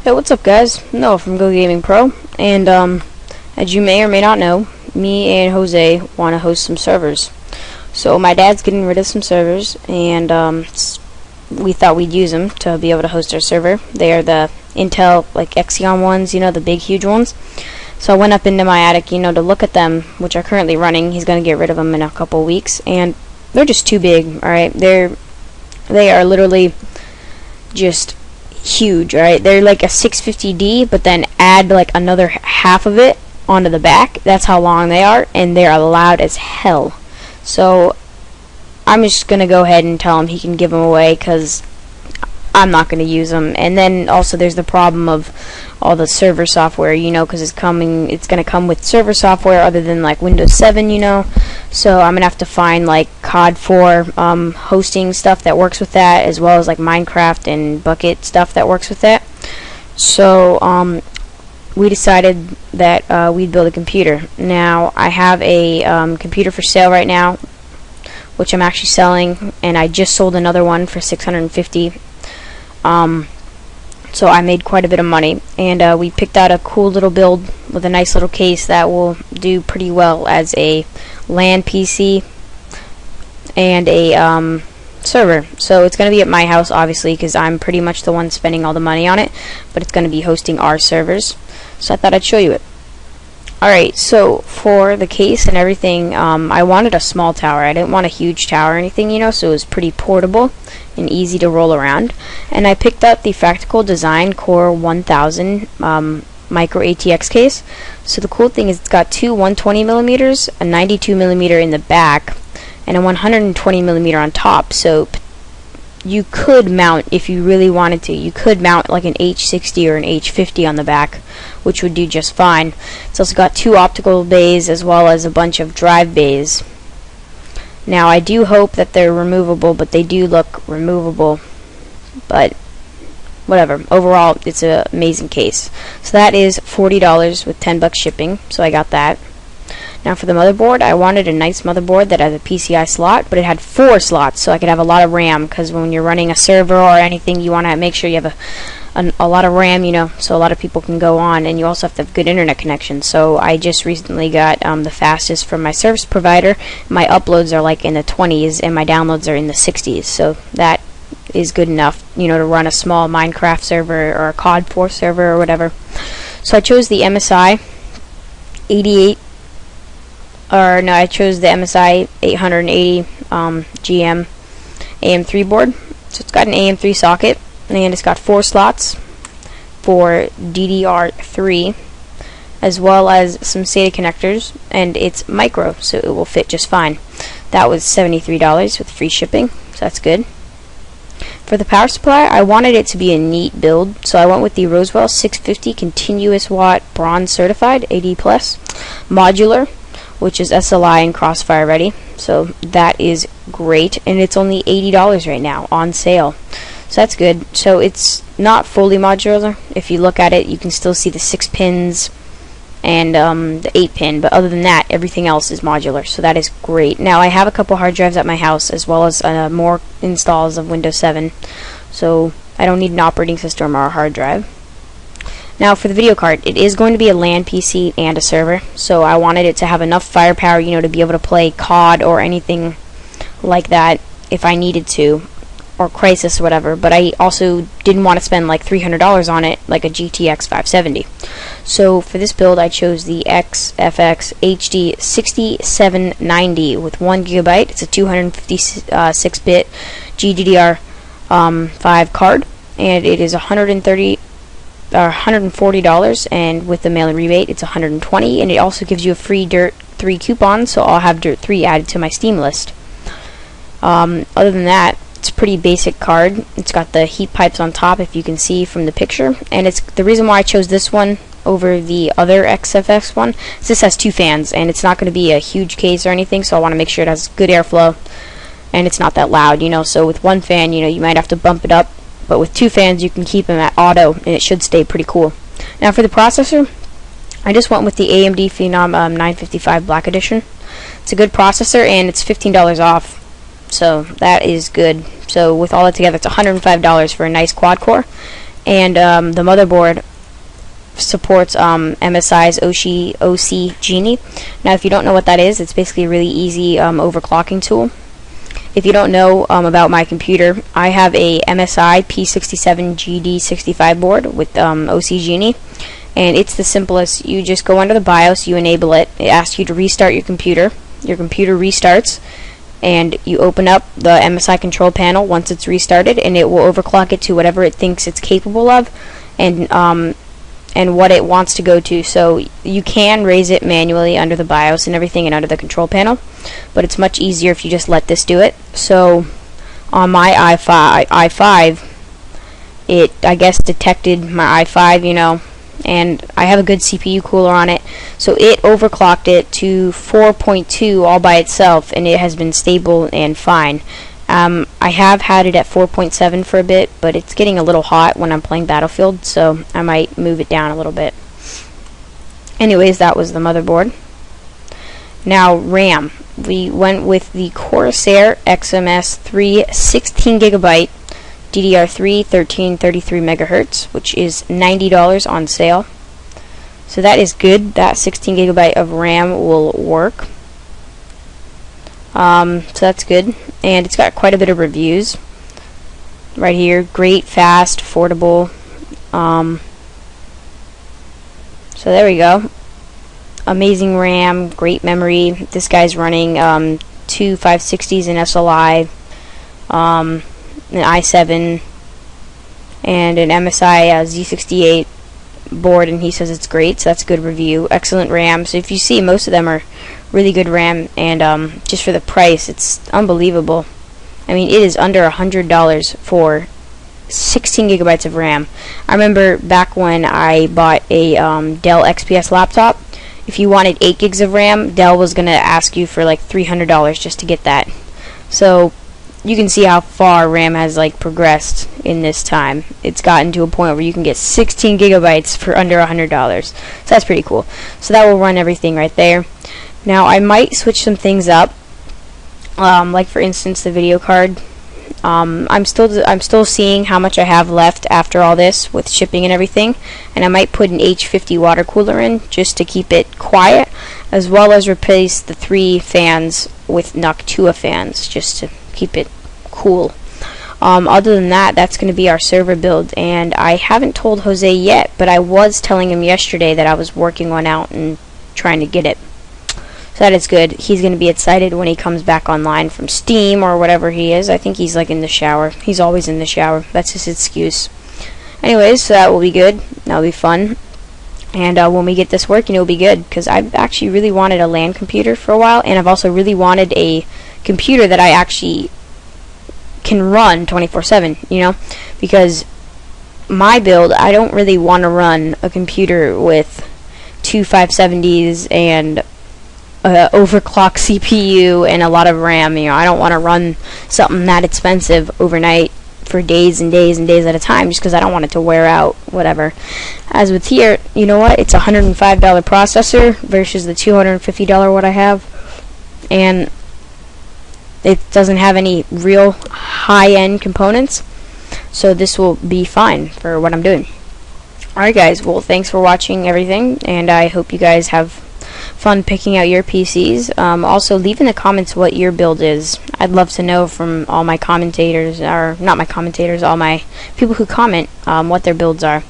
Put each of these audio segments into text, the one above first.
Hey, what's up, guys? Noah from Gogamingpro, and as you may or may not know, me and Jose want to host some servers. So my dad's getting rid of some servers, and we thought we'd use them to be able to host our server. They are the Intel, like Xeon ones, you know, the big, huge ones. So I went up into my attic, you know, to look at them, which are currently running. He's going to get rid of them in a couple weeks, and they're just too big. All right, they are literally just huge. Alright, they're like a 650D, but then add like another half of it onto the back. That's how long they are, and they're loud as hell. So I'm just gonna go ahead and tell him he can give them away, because I'm not gonna use them. And then also there's the problem of all the server software, you know, because it's gonna come with server software other than like Windows 7, you know. So I'm gonna have to find like COD4 hosting stuff that works with that, as well as like Minecraft and Bucket stuff that works with that. So we decided that we'd build a computer. Now I have a computer for sale right now, which I'm actually selling, and I just sold another one for $650. So I made quite a bit of money, and we picked out a cool little build with a nice little case that will do pretty well as a LAN PC and a server. So it's going to be at my house, obviously, because I'm pretty much the one spending all the money on it, but it's going to be hosting our servers. So I thought I'd show you it. Alright, so for the case and everything, I wanted a small tower. I didn't want a huge tower or anything, you know, so it was pretty portable and easy to roll around. And I picked up the Practical Design Core 1000 micro ATX case. So the cool thing is it's got two 120mm, a 92mm in the back, and a 120mm on top. So you could mount, if you really wanted to, you could mount like an H60 or an H50 on the back, which would do just fine. It's also got two optical bays as well as a bunch of drive bays. Now I do hope that they're removable, but they do look removable, but whatever. Overall, it's an amazing case. So that is $40 with $10 shipping, so I got that. Now for the motherboard, I wanted a nice motherboard that has a PCI slot, but it had 4 slots, so I could have a lot of RAM, because when you're running a server or anything, you want to make sure you have a lot of RAM, you know, so a lot of people can go on, and you also have to have good internet connection. So I just recently got the fastest from my service provider. My uploads are like in the 20s, and my downloads are in the 60s, so that is good enough, you know, to run a small Minecraft server or a COD4 server or whatever. So I chose the MSI 88. Or no, I chose the MSI 880 GM AM3 board. So it's got an AM3 socket, and it's got 4 slots for DDR3, as well as some SATA connectors, and it's micro, so it will fit just fine. That was $73 with free shipping, so that's good. For the power supply, I wanted it to be a neat build, so I went with the Roswell 650 continuous watt bronze certified 80 plus modular, which is SLI and Crossfire ready. So that is great, and it's only $80 right now on sale, so that's good. So it's not fully modular. If you look at it, you can still see the 6 pins and the 8 pin, but other than that, everything else is modular, so that is great. Now I have a couple hard drives at my house, as well as more installs of Windows 7, so I don't need an operating system or a hard drive. Now for the video card, it is going to be a LAN PC and a server, so I wanted it to have enough firepower, you know, to be able to play COD or anything like that if I needed to, or Crisis or whatever, but I also didn't want to spend like $300 on it like a GTX 570. So for this build, I chose the XFX HD 6790 with 1GB. It's a 256-bit GDDR5 card, and it is $140, and with the mail rebate it's $120, and it also gives you a free Dirt 3 coupon, so I'll have Dirt 3 added to my Steam list. Other than that, it's a pretty basic card. It's got the heat pipes on top, if you can see from the picture, and it's the reason why I chose this one over the other XFX one is this has 2 fans, and it's not going to be a huge case or anything, so I want to make sure it has good airflow and it's not that loud, you know. So with 1 fan, you know, you might have to bump it up, but with 2 fans you can keep them at auto, and it should stay pretty cool. Now for the processor, I just went with the AMD Phenom 955 Black Edition. It's a good processor, and it's $15 off, so that is good. So with all that together, it's $105 for a nice quad core, and the motherboard supports MSI's OC Genie. Now, if you don't know what that is, it's basically a really easy overclocking tool. If you don't know about my computer, I have a MSI P67 GD65 board with OC Genie, and it's the simplest. You just go under the BIOS, you enable it, it asks you to restart your computer restarts, and you open up the MSI control panel once it's restarted, and it will overclock it to whatever it thinks it's capable of, and what it wants to go to. So you can raise it manually under the BIOS and everything and under the control panel, but it's much easier if you just let this do it. So on my i5, it, I guess, detected my i5, you know, and I have a good CPU cooler on it, so it overclocked it to 4.2 all by itself, and it has been stable and fine. I have had it at 4.7 for a bit, but it's getting a little hot when I'm playing Battlefield, so I might move it down a little bit. Anyways, that was the motherboard. Now, RAM. We went with the Corsair XMS3 16GB DDR3 1333 MHz, which is $90 on sale. So that is good. That 16GB of RAM will work. So that's good, and it's got quite a bit of reviews right here. Great, fast, affordable. So there we go. Amazing RAM, great memory. This guy's running 2 560s in SLI, an i7, and an MSI Z68 board, and he says it's great, so that's a good review. Excellent RAM. So if you see, most of them are really good RAM, and just for the price, it's unbelievable. I mean, it is under $100 for 16 gigabytes of RAM. I remember back when I bought a Dell XPS laptop, if you wanted 8 gigs of RAM, Dell was going to ask you for like $300 just to get that. So you can see how far RAM has like progressed in this time. It's gotten to a point where you can get 16 gigabytes for under $100. So that's pretty cool. So that will run everything right there. Now I might switch some things up, like for instance the video card. I'm still seeing how much I have left after all this with shipping and everything, and I might put an H50 water cooler in just to keep it quiet, as well as replace the 3 fans with Noctua fans just to keep it cool. Other than that, that's going to be our server build, and I haven't told Jose yet, but I was telling him yesterday that I was working one out and trying to get it. So that is good. He's going to be excited when he comes back online from Steam or whatever he is. I think he's like in the shower. He's always in the shower. That's his excuse. Anyways, so that will be good. That'll be fun. And when we get this working, it'll be good, because I've actually really wanted a LAN computer for a while, and I've also really wanted a computer that I actually can run 24/7, you know, because my build, I don't really want to run a computer with 2 570s and overclock CPU and a lot of RAM. You know, I don't want to run something that expensive overnight for days and days and days at a time, just because I don't want it to wear out, whatever. As with here, you know what, it's a $105 processor versus the $250 what I have, and it doesn't have any real high-end components, so this will be fine for what I'm doing. Alright guys, well, thanks for watching everything, and I hope you guys have fun picking out your PCs. Also, leave in the comments what your build is. I'd love to know from all my commentators, or not my commentators, all my people who comment, what their builds are.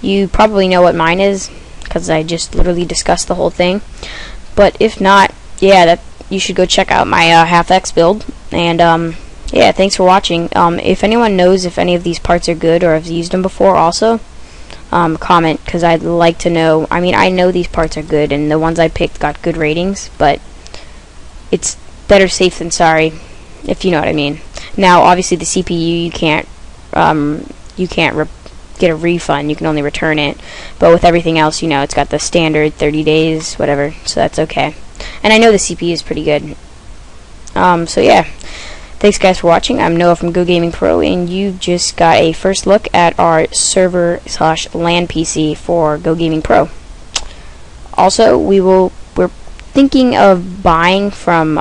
You probably know what mine is, because I just literally discussed the whole thing. But if not, yeah, you should go check out my half-X build. And yeah, thanks for watching. If anyone knows if any of these parts are good or have used them before, also comment, because I'd like to know. I mean, I know these parts are good, and the ones I picked got good ratings, but it's better safe than sorry, if you know what I mean. Now, obviously, the CPU you can't get a refund. You can only return it. But with everything else, you know, it's got the standard 30 days, whatever. So that's okay. And I know the CPU is pretty good. So yeah. Thanks guys for watching. I'm Noah from Gogamingpro, and you just got a first look at our server/LAN PC for Gogamingpro. Also, we're thinking of buying from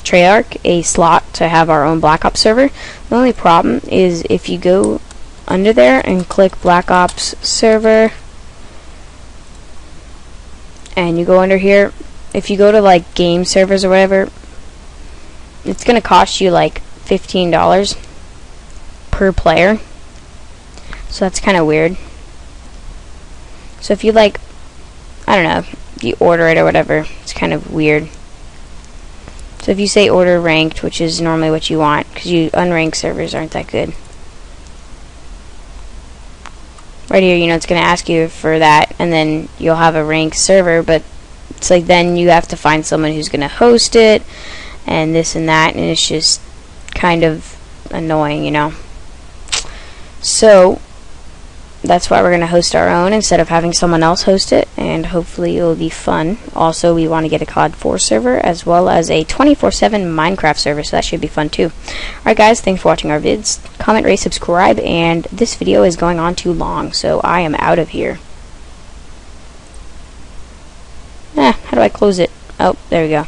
Treyarch a slot to have our own Black Ops server. The only problem is if you go under there and click Black Ops server, and you go under here. If you go to like game servers or whatever, it's gonna cost you like $15 per player, so that's kind of weird. So if you like, I don't know, you order it or whatever, it's kind of weird. So if you say order ranked, which is normally what you want, because unranked servers aren't that good. Right here, you know, it's going to ask you for that, and then you'll have a ranked server, but it's like then you have to find someone who's going to host it, and this and that, and it's just kind of annoying, you know. So that's why we're going to host our own instead of having someone else host it, and hopefully it will be fun. Also, we want to get a COD4 server as well as a 24/7 Minecraft server, so that should be fun too. Alright guys, thanks for watching our vids. Comment, rate, subscribe, and this video is going on too long, so I am out of here. How do I close it? Oh, there we go.